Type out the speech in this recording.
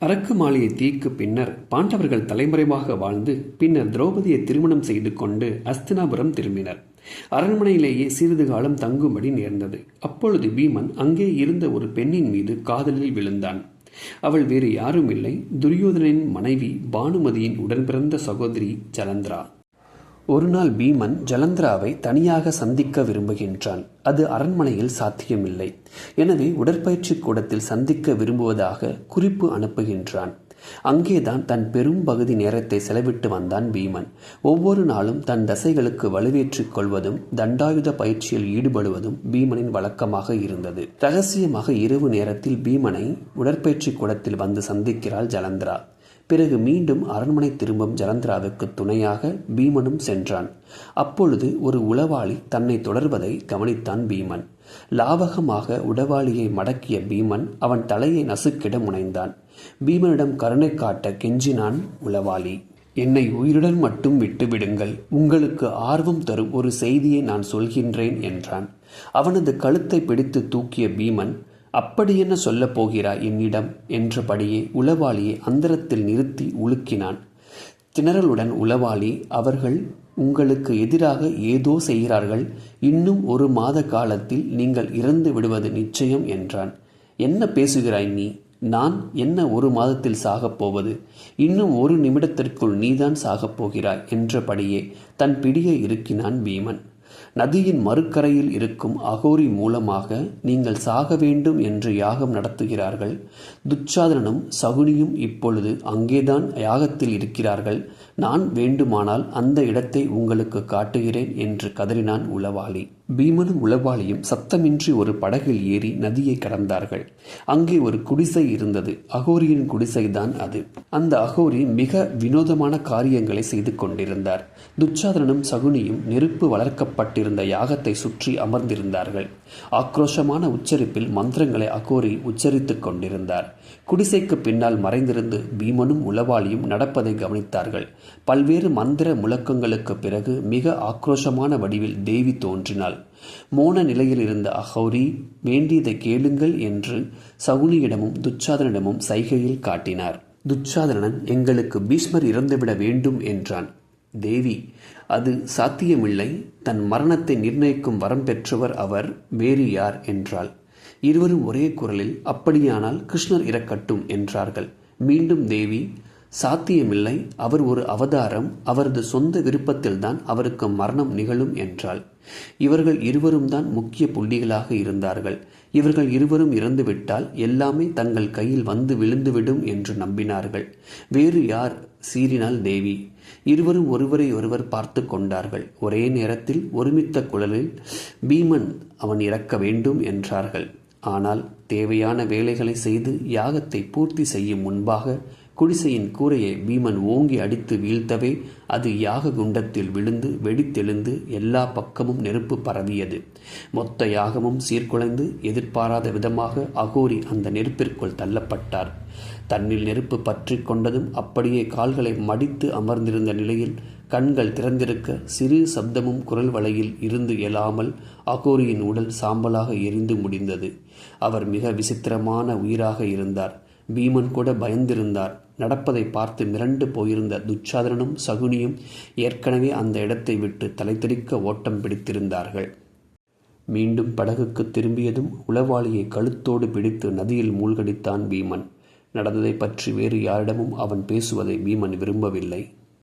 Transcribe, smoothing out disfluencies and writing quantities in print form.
அரக்கு மாளிகை தீக்கு பின்னர் பாண்டவர்கள் தலைமறைவாக வாழ்ந்து பின்னர் திரௌபதியை திருமணம் செய்து கொண்டு அஸ்தினாபுரம் திரும்பினர். அரண்மனையிலேயே சிறிது காலம் தங்கும்படி நேர்ந்தது. அப்பொழுது பீமன் அங்கே இருந்த ஒரு பெண்ணின் மீது காதலில் விழுந்தான். அவள் வேறு யாரும் இல்லை, துரியோதனின் மனைவி பானுமதியின் உடன்பிறந்த சகோதரி ஜலந்திரா. ஒரு நாள் பீமன் ஜலந்திராவை தனியாக சந்திக்க விரும்புகின்றான். அது அரண்மனையில் சாத்தியமில்லை. எனவே உடற்பயிற்சி கூடத்தில் சந்திக்க விரும்புவதாக குறிப்பு அனுப்புகின்றான். அங்கேதான் தன் பெரும் பகுதி நேரத்தை செலவிட்டு வந்தான் பீமன். ஒவ்வொரு நாளும் தன் தசைகளுக்கு வலுவேற்றிக் கொள்வதும் தண்டாயுத பயிற்சியில் ஈடுபடுவதும் பீமனின் வழக்கமாக இருந்தது. ரகசியமாக இரவு நேரத்தில் பீமனை உடற்பயிற்சி கூடத்தில் வந்து சந்திக்கிறாள் ஜலந்திரா. பிறகு மீண்டும் அரண்மனை திரும்பும் ஜலந்திராவுக்கு துணையாக பீமனும் சென்றான். அப்பொழுது ஒரு உளவாளி தன்னை தொடர்வதை கவனித்தான் பீமன். லாவகமாக உளவாளியை மடக்கிய பீமன் அவன் தலையை நசுக்கிட முனைந்தான். பீமனிடம் கருணை காட்ட கெஞ்சினான் உளவாளி. என்னை உயிருடன் மட்டும் விட்டுவிடுங்கள், உங்களுக்கு ஆர்வம் தரும் ஒரு செய்தியை நான் சொல்கின்றேன் என்றான். அவனது கழுத்தை பிடித்து தூக்கிய பீமன், அப்படி என்ன சொல்லப் போகிறாய் என்னிடம் என்றபடியே உளவாளியை அந்தரத்தில் நிறுத்தி உலுக்கினான். திணறலுடன் உளவாளி, அவர்கள் உங்களுக்கு எதிராக ஏதோ செய்கிறார்கள், இன்னும் 1 மாத காலத்தில் நீங்கள் இறந்து விடுவது நிச்சயம் என்றான். என்ன பேசுகிறாய் நீ? நான் என்ன 1 மாதத்தில் சாகப் போவது? இன்னும் 1 நிமிடத்திற்குள் நீதான் சாகப் போகிறாய் என்றபடியே தன் பிடியை இறுக்கினான் பீமன். நதியின் மறுக்கரையில் இருக்கும் அகோரி மூலமாக நீங்கள் சாக வேண்டும் என்று யாகம் நடத்துகிறார்கள். துச்சாதனனும் சகுனியும் இப்பொழுது அங்கேதான் யாகத்தில் இருக்கிறார்கள். நான் வேண்டுமானால் அந்த இடத்தை உங்களுக்கு காட்டுகிறேன் என்று கதறினான் உளவாளி. பீமனும் உளவாளியும் சத்தமின்றி ஒரு படகில் ஏறி நதியை கடந்தார்கள். அங்கே ஒரு குடிசை இருந்தது. அகோரியின் குடிசைதான் அது. அந்த அகோரி மிக வினோதமான காரியங்களை செய்து கொண்டிருந்தார். துச்சாதனனும் சகுனியும் நெருப்பு வளர்க்கப்பட்டிருந்த யாகத்தை சுற்றி அமர்ந்திருந்தார்கள். ஆக்ரோஷமான உச்சரிப்பில் மந்திரங்களை அகோரி உச்சரித்துக் கொண்டிருந்தார். குடிசைக்கு பின்னால் மறைந்திருந்து பீமனும் உளவாளியும் நடப்பதை கவனித்தார்கள். பல்வேறு மந்திர முழக்கங்களுக்கு பிறகு மிக ஆக்ரோஷமான வடிவில் தேவி தோன்றினாள். மோன நிலையில் இருந்த அகோரி, வேண்டியதை கேளுங்கள் என்று சகுனியிடமும் துச்சாதனிடமும் சைகையில் காட்டினார். துச்சாதனன், எங்களுக்கு பீஷ்மர் இறந்துவிட வேண்டும் என்றான். தேவி, அது சாத்தியமில்லை, தன் மரணத்தை நிர்ணயிக்கும் வரம் பெற்றவர் அவர், வேறு யார் என்றாள். இருவரும் ஒரே குரலில், அப்படியானால் கிருஷ்ணர் இறக்கட்டும் என்றார்கள். மீண்டும் தேவி, சாத்தியமில்லை, அவர் ஒரு அவதாரம், அவரது சொந்த விருப்பத்தில்தான் அவருக்கு மரணம் நிகழும் என்றாள். இவர்கள் இருவரும் தான் முக்கிய புள்ளிகளாக இருந்தார்கள். இவர்கள் இருவரும் இறந்துவிட்டால் எல்லாமே தங்கள் கையில் வந்து விழுந்துவிடும் என்று நம்பினார்கள். வேறு யார்? சீறினாள் தேவி. இருவரும் ஒருவரை ஒருவர் பார்த்து கொண்டார்கள். ஒரே நேரத்தில் ஒருமித்த குரலில், பீமன் அவன் இறக்க வேண்டும் என்றார்கள். ஆனால் தேவையான வேலைகளை செய்து யாகத்தை பூர்த்தி செய்யும் முன்பாக குடிசையின் கூரையை பீமன் ஓங்கி அடித்து வீழ்த்தவே அது யாக குண்டத்தில் விழுந்து வெடித்தெழுந்து எல்லா பக்கமும் நெருப்பு பரவியது. மொத்த யாகமும் சீர்குலைந்து எதிர்பாராத விதமாக அகோரி அந்த நெருப்பிற்குள் தள்ளப்பட்டார். தன்னில் நெருப்பு பற்றி கொண்டதும் அப்படியே கால்களை மடித்து அமர்ந்திருந்த நிலையில் கண்கள் திறந்திருக்க சிறு சப்தமும் குரல் வளையில் இருந்து எழாமல் அகோரியின் உடல் சாம்பலாக எரிந்து முடிந்தது. அவர் மிக விசித்திரமான உயிராக இருந்தார். பீமன் கூட பயந்திருந்தார். நடப்பதை பார்த்து மிரண்டு போயிருந்த துச்சாதனனும் சகுனியும் ஏற்கனவே அந்த இடத்தை விட்டு தலைத்தெறிக்க ஓட்டம் பிடித்திருந்தார்கள். மீண்டும் படகுக்கு திரும்பியதும் உளவாளியை கழுத்தோடு பிடித்து நதியில் மூழ்கடித்தான் பீமன். நடந்ததை பற்றி வேறு யாரிடமும் அவன் பேசுவதை பீமன் விரும்பவில்லை.